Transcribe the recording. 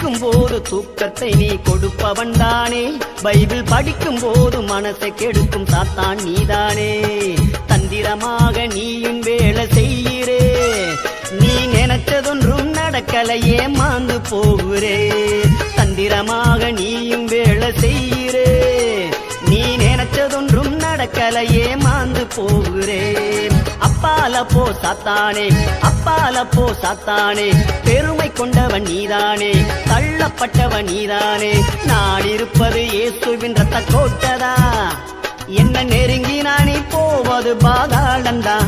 கேட்கும் போது தூக்கத்தை நீ கொடுப்பவன் தானே. பைபிள் படிக்கும் போது மனசை கெடுக்கும் சாத்தான் நீதானே. தந்திரமாக நீயும் வேலை செய்கிறே, நீ நினைச்சதொன்றும் நடக்கலையே மாந்து போகிறே. தந்திரமாக நீயும் வேலை செய்கிறே, நீ நினைச்சதொன்றும் நடக்கலையே மாந்து போகிறே. அப்பால போ சாத்தானே, அப்பால போ சாத்தானே, பெருமை கொண்டவன் நீதானே, தள்ளப்பட்டவன் நீதானே. நான் இருப்பது இயேசுவின் ரத்த கோட்டதா, என்ன நெருங்கி நானே போவது பாதாளந்தா.